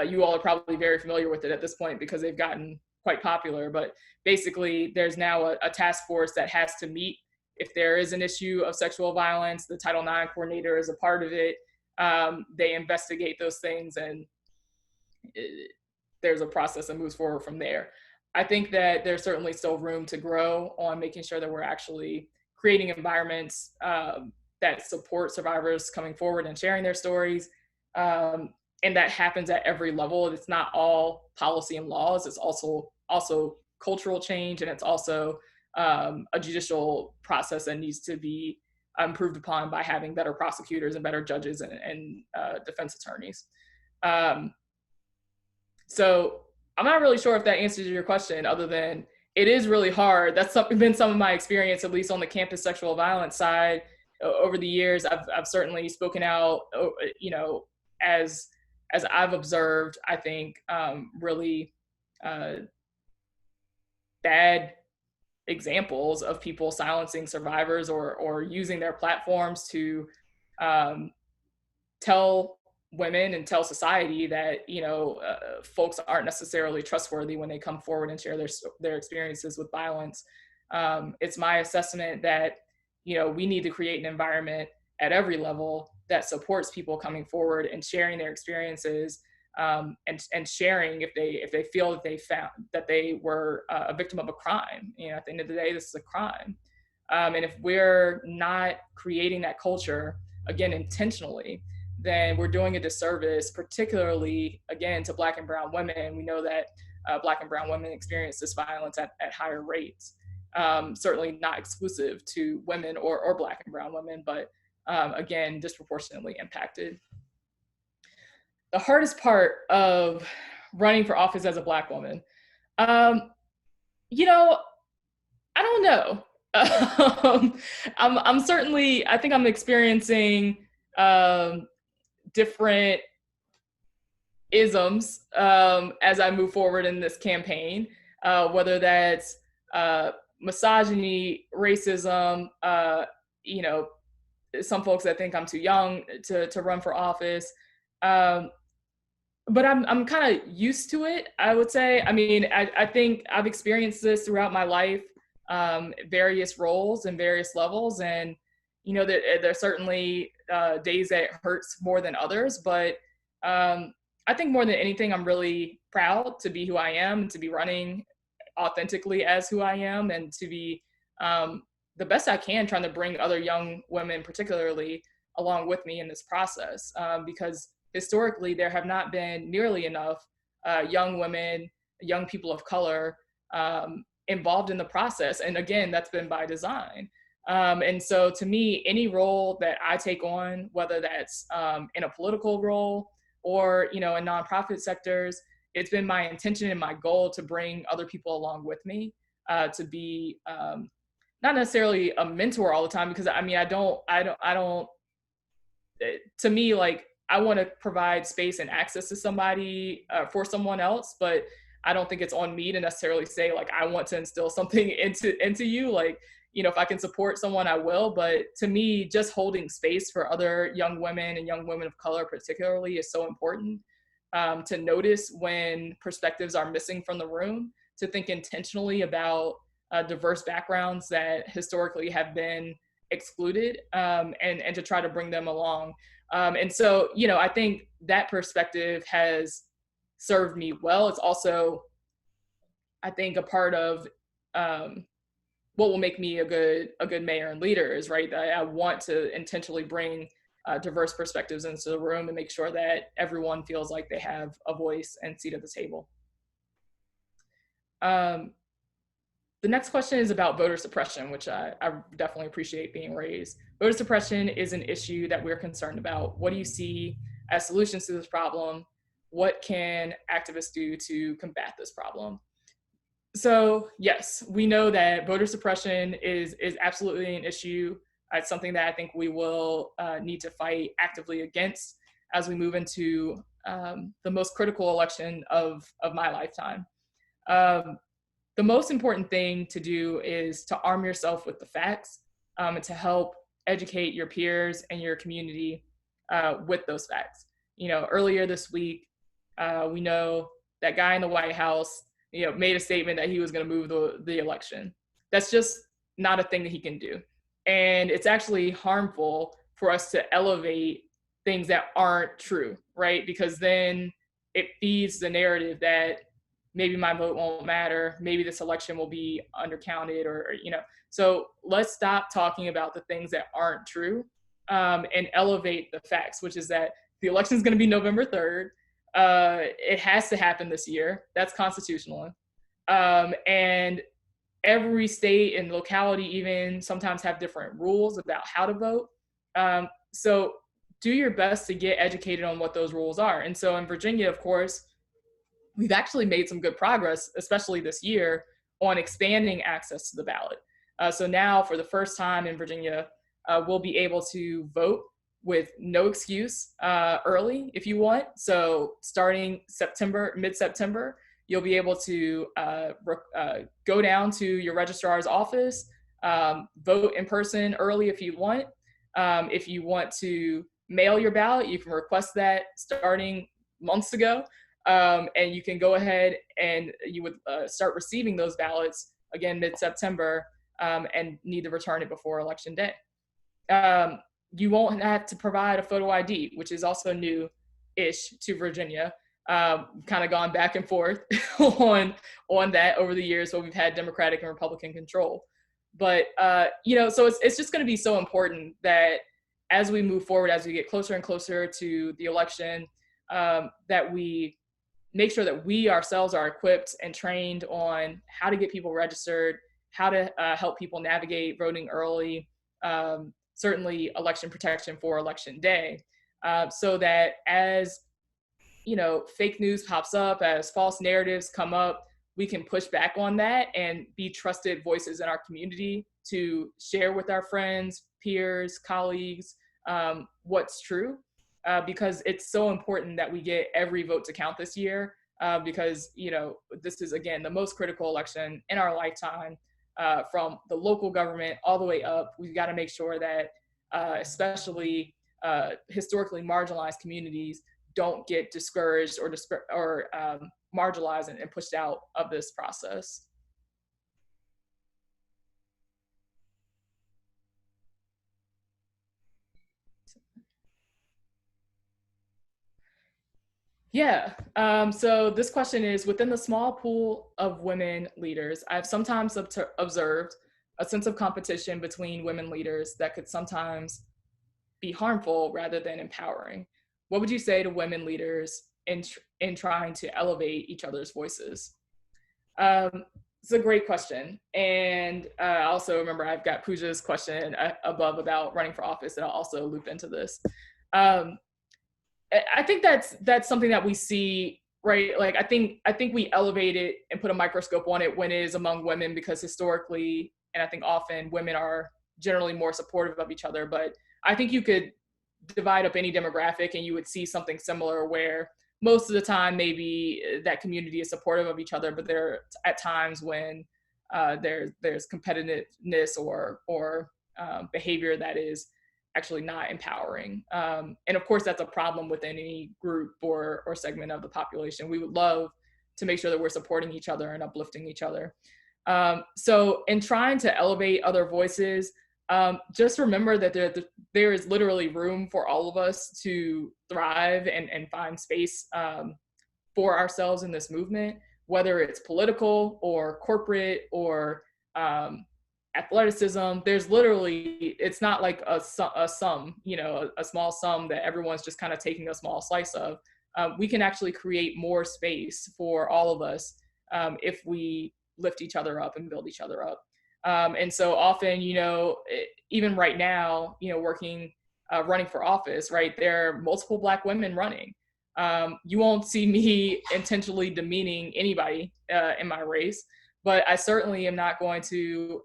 you all are probably very familiar with it at this point because they've gotten quite popular. But basically, there's now a task force that has to meet if there is an issue of sexual violence. The Title IX coordinator is a part of it. They investigate those things, and there's a process that moves forward from there. I think that there's certainly still room to grow on making sure that we're actually creating environments that support survivors coming forward and sharing their stories. And that happens at every level. It's not all policy and laws. It's also cultural change, and it's also a judicial process that needs to be improved upon by having better prosecutors and better judges and defense attorneys. So I'm not really sure if that answers your question, other than it is really hard. That's been some of my experience, at least on the campus sexual violence side. Over the years, I've certainly spoken out, you know, as I've observed, I think, really bad examples of people silencing survivors or using their platforms to tell women and tell society that, you know, folks aren't necessarily trustworthy when they come forward and share their experiences with violence. It's my assessment that, you know, we need to create an environment at every level that supports people coming forward and sharing their experiences, and sharing if they feel that they were a victim of a crime. You know, at the end of the day, this is a crime. And if we're not creating that culture, again, intentionally, then we're doing a disservice, particularly, again, to Black and brown women. We know that Black and brown women experience this violence at higher rates. Certainly not exclusive to women or Black and brown women, but again, disproportionately impacted. The hardest part of running for office as a Black woman, you know, I don't know. I'm certainly, I think I'm experiencing different isms as I move forward in this campaign, whether that's misogyny, racism, you know, some folks that think I'm too young to run for office. But I'm kind of used to it, I would say. I mean, I think I've experienced this throughout my life, various roles and various levels. And, you know, there's certainly days that it hurts more than others. But I think more than anything, I'm really proud to be who I am and to be running authentically as who I am, and to be the best I can, trying to bring other young women, particularly, along with me in this process. Because historically, there have not been nearly enough young women, young people of color involved in the process. And again, that's been by design. And so to me, any role that I take on, whether that's in a political role or, you know, in nonprofit sectors, it's been my intention and my goal to bring other people along with me, to be not necessarily a mentor all the time, because I mean, I don't, to me, like, I want to provide space and access to somebody for someone else, but I don't think it's on me to necessarily say, like, I want to instill something into you. Like, you know, if I can support someone, I will. But to me, just holding space for other young women and young women of color particularly is so important. To notice when perspectives are missing from the room, to think intentionally about diverse backgrounds that historically have been excluded, and to try to bring them along. And so, you know, I think that perspective has served me well. It's also, I think, a part of what will make me a good mayor and leader is, right, that I want to intentionally bring diverse perspectives into the room and make sure that everyone feels like they have a voice and seat at the table. The next question is about voter suppression, which I definitely appreciate being raised. Voter suppression is an issue that we're concerned about. What do you see as solutions to this problem? What can activists do to combat this problem? So yes, we know that voter suppression is absolutely an issue. It's something that I think we will need to fight actively against as we move into the most critical election of my lifetime. The most important thing to do is to arm yourself with the facts, and to help educate your peers and your community with those facts. You know, earlier this week, we know that guy in the White House, you know, made a statement that he was going to move the election. That's just not a thing that he can do. And it's actually harmful for us to elevate things that aren't true, right? Because then it feeds the narrative that maybe my vote won't matter, maybe this election will be undercounted, or you know. So let's stop talking about the things that aren't true, and elevate the facts, which is that the election is going to be November 3rd. It has to happen this year. That's constitutional. And every state and locality even sometimes have different rules about how to vote. So do your best to get educated on what those rules are. And so in Virginia, of course, we've actually made some good progress, especially this year, on expanding access to the ballot. So now, for the first time in Virginia, we'll be able to vote with no excuse early if you want. So starting mid-September, you'll be able to go down to your registrar's office, vote in person early if you want. If you want to mail your ballot, you can request that starting months ago. And you can go ahead and you would start receiving those ballots again mid-September, and need to return it before Election Day. You won't have to provide a photo ID, which is also new-ish to Virginia. Kind of gone back and forth on that over the years when we've had Democratic and Republican control. But you know, so it's just going to be so important that as we move forward, as we get closer and closer to the election, that we make sure that we ourselves are equipped and trained on how to get people registered, how to help people navigate voting early, certainly election protection for Election Day, so that as, you know, fake news pops up, as false narratives come up, we can push back on that and be trusted voices in our community to share with our friends, peers, colleagues, what's true, because it's so important that we get every vote to count this year, because, this is, again, the most critical election in our lifetime, from the local government all the way up. We've got to make sure that especially historically marginalized communities don't get discouraged or marginalized and pushed out of this process. Yeah. So this question is, within the small pool of women leaders, I've sometimes observed a sense of competition between women leaders that could sometimes be harmful rather than empowering. What would you say to women leaders in trying to elevate each other's voices? It's a great question. And also remember, I've got Pooja's question above about running for office that I'll also loop into this. I think that's something that we see, right? Like, I think we elevate it and put a microscope on it when it is among women, because historically, and I think often, women are generally more supportive of each other. But I think you could divide up any demographic and you would see something similar, where most of the time maybe that community is supportive of each other, but there are at times when there's competitiveness or behavior that is actually not empowering. And of course, that's a problem within any group or segment of the population. We would love to make sure that we're supporting each other and uplifting each other. So in trying to elevate other voices, just remember that there is literally room for all of us to thrive and find space for ourselves in this movement, whether it's political or corporate or athleticism. There's literally, it's not like a sum, a small sum that everyone's just kind of taking a small slice of. We can actually create more space for all of us if we lift each other up and build each other up. And so often, even right now, running for office, right, there are multiple Black women running. You won't see me intentionally demeaning anybody in my race, but I certainly am not going to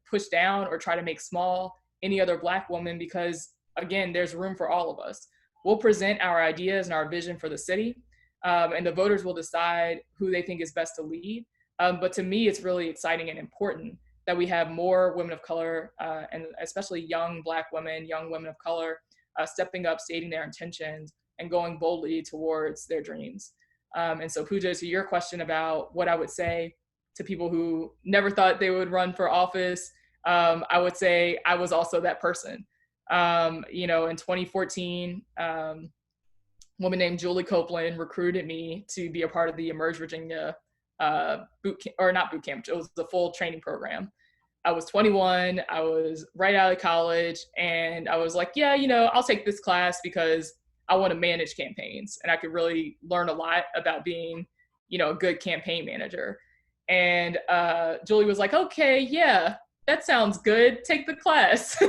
push down or try to make small any other Black woman, because, again, there's room for all of us. We'll present our ideas and our vision for the city, and the voters will decide who they think is best to lead. But to me, it's really exciting and important that we have more women of color, and especially young Black women, young women of color, stepping up, stating their intentions, and going boldly towards their dreams. And so, Pooja, to your question about what I would say to people who never thought they would run for office, I would say I was also that person. In 2014, a woman named Julie Copeland recruited me to be a part of the Emerge Virginia boot camp, or not boot camp, it was the full training program. I was 21, I was right out of college, and I was like, yeah, I'll take this class because I want to manage campaigns, and I could really learn a lot about being, a good campaign manager. And Julie was like, okay, yeah, that sounds good. Take the class.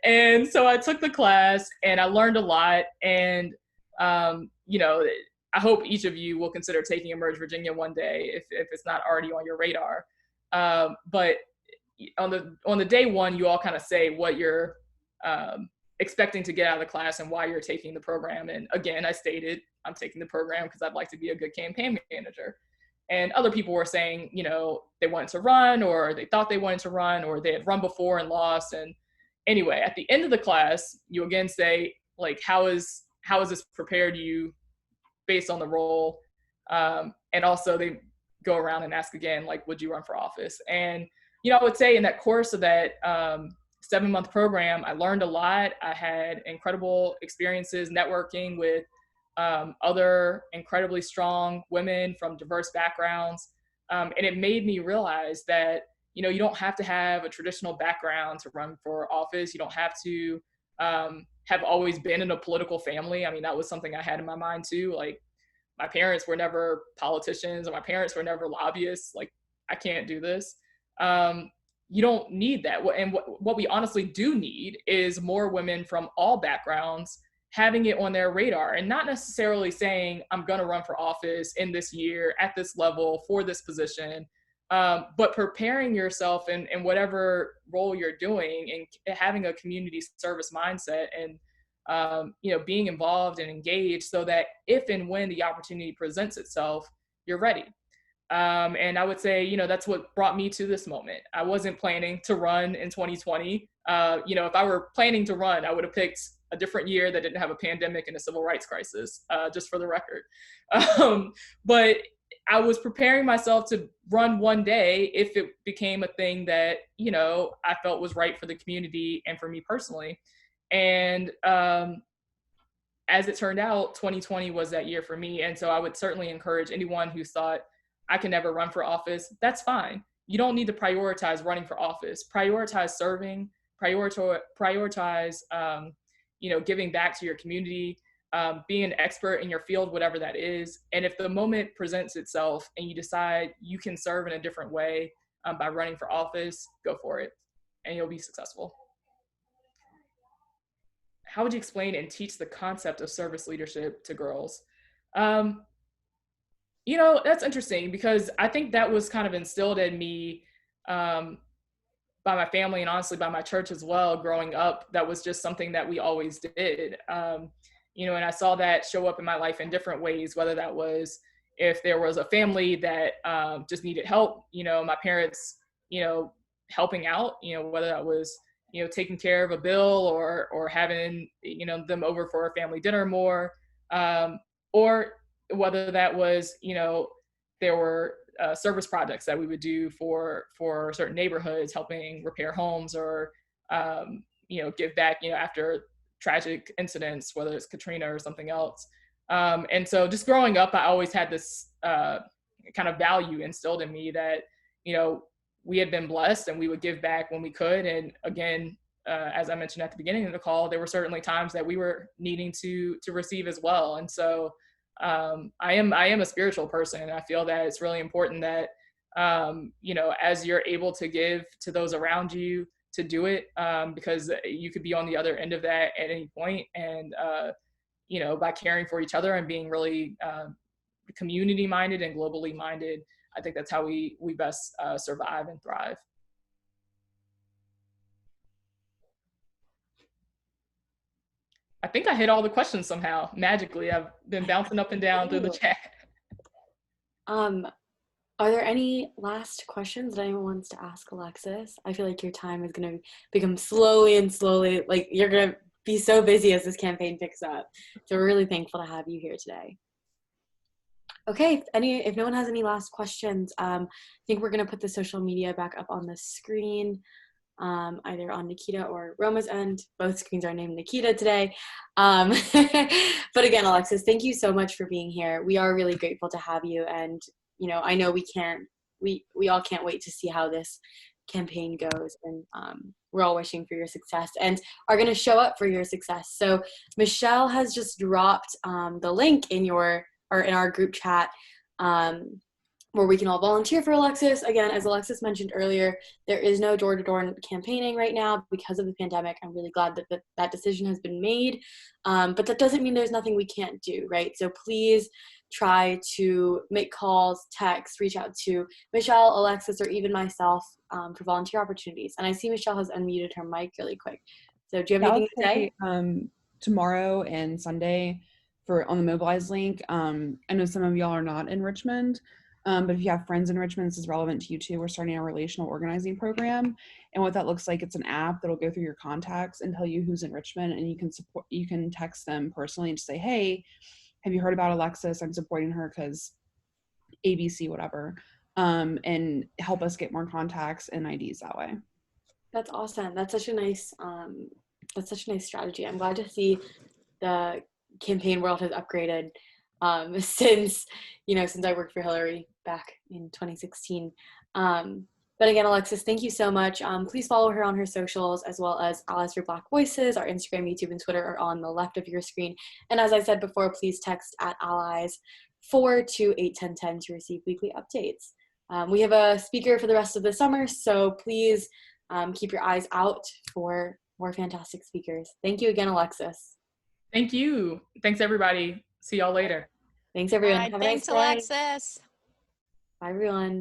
And so I took the class and I learned a lot. And, I hope each of you will consider taking Emerge Virginia one day if it's not already on your radar. But on the day one, you all kind of say what you're expecting to get out of the class and why you're taking the program. And again, I stated I'm taking the program because I'd like to be a good campaign manager. And other people were saying, they wanted to run, or they thought they wanted to run, or they had run before and lost. And anyway, at the end of the class, you again say, like, how is this prepared you based on the role? And also they go around and ask again, like, would you run for office? And, I would say in that course of that 7-month program, I learned a lot. I had incredible experiences networking with other incredibly strong women from diverse backgrounds. And it made me realize that, you don't have to have a traditional background to run for office. You don't have to have always been in a political family. I mean, that was something I had in my mind too. Like, my parents were never politicians, or my parents were never lobbyists. Like, I can't do this. You don't need that. And what we honestly do need is more women from all backgrounds having it on their radar, and not necessarily saying, I'm going to run for office in this year at this level for this position, But preparing yourself in whatever role you're doing and having a community service mindset and being involved and engaged so that if and when the opportunity presents itself, you're ready. And I would say, that's what brought me to this moment. I wasn't planning to run in 2020. If I were planning to run, I would have picked a different year that didn't have a pandemic and a civil rights crisis, just for the record. But I was preparing myself to run one day if it became a thing that, I felt was right for the community and for me personally. And as it turned out, 2020 was that year for me. And so I would certainly encourage anyone who thought, I can never run for office, that's fine. You don't need to prioritize running for office. Prioritize serving, prioritize giving back to your community, being an expert in your field, whatever that is. And if the moment presents itself and you decide you can serve in a different way by running for office, go for it and you'll be successful. How would you explain and teach the concept of service leadership to girls? That's interesting because I think that was kind of instilled in me by my family and honestly by my church as well. Growing up, that was just something that we always did. And I saw that show up in my life in different ways, whether that was if there was a family that just needed help, my parents, helping out, whether that was, taking care of a bill or having, them over for a family dinner more, or whether that was, there were service projects that we would do for certain neighborhoods, helping repair homes or, give back, after tragic incidents, whether it's Katrina or something else. And so just growing up, I always had this kind of value instilled in me that, we had been blessed and we would give back when we could. And again, as I mentioned at the beginning of the call, there were certainly times that we were needing to receive as well. And so I am a spiritual person, and I feel that it's really important that as you're able to give to those around you, to do it, because you could be on the other end of that at any point. And by caring for each other and being really community minded and globally minded, I think that's how we best survive and thrive. I think I hit all the questions somehow magically. I've been bouncing up and down through the chat. Are there any last questions that anyone wants to ask Alexis? I feel like your time is going to become slowly, like you're going to be so busy as this campaign picks up. So we're really thankful to have you here today. Okay, if no one has any last questions, I think we're going to put the social media back up on the screen, either on Nikita or Roma's end. Both screens are named Nikita today. But again, Alexis, thank you so much for being here. We are really grateful to have you. And, I know we all can't wait to see how this campaign goes. And we're all wishing for your success and are going to show up for your success. So Michelle has just dropped the link in our group chat where we can all volunteer for Alexis. Again, as Alexis mentioned earlier, there is no door-to-door campaigning right now because of the pandemic. I'm really glad that that decision has been made, but that doesn't mean there's nothing we can't do, right? So please try to make calls, text, reach out to Michelle, Alexis, or even myself for volunteer opportunities. And I see Michelle has unmuted her mic really quick. So do you have anything to say? Tomorrow and Sunday on the Mobilize link. I know some of y'all are not in Richmond, but if you have friends in Richmond, this is relevant to you too. We're starting a relational organizing program. And what that looks like, it's an app that'll go through your contacts and tell you who's in Richmond, and you can text them personally and just say, hey, have you heard about Alexis? I'm supporting her because ABC, whatever, and help us get more contacts and IDs that way. That's awesome. That's such a nice strategy. I'm glad to see the campaign world has upgraded since I worked for Hillary back in 2016. But again, Alexis, thank you so much. Please follow her on her socials, as well as Allies for Black Voices. Our Instagram, YouTube, and Twitter are on the left of your screen. And as I said before, please text @allies 4281010 to receive weekly updates. We have a speaker for the rest of the summer, so please keep your eyes out for more fantastic speakers. Thank you again, Alexis. Thank you. Thanks, everybody. See y'all later. Thanks, everyone. Have a nice day. Thanks, Alexis. Bye, everyone.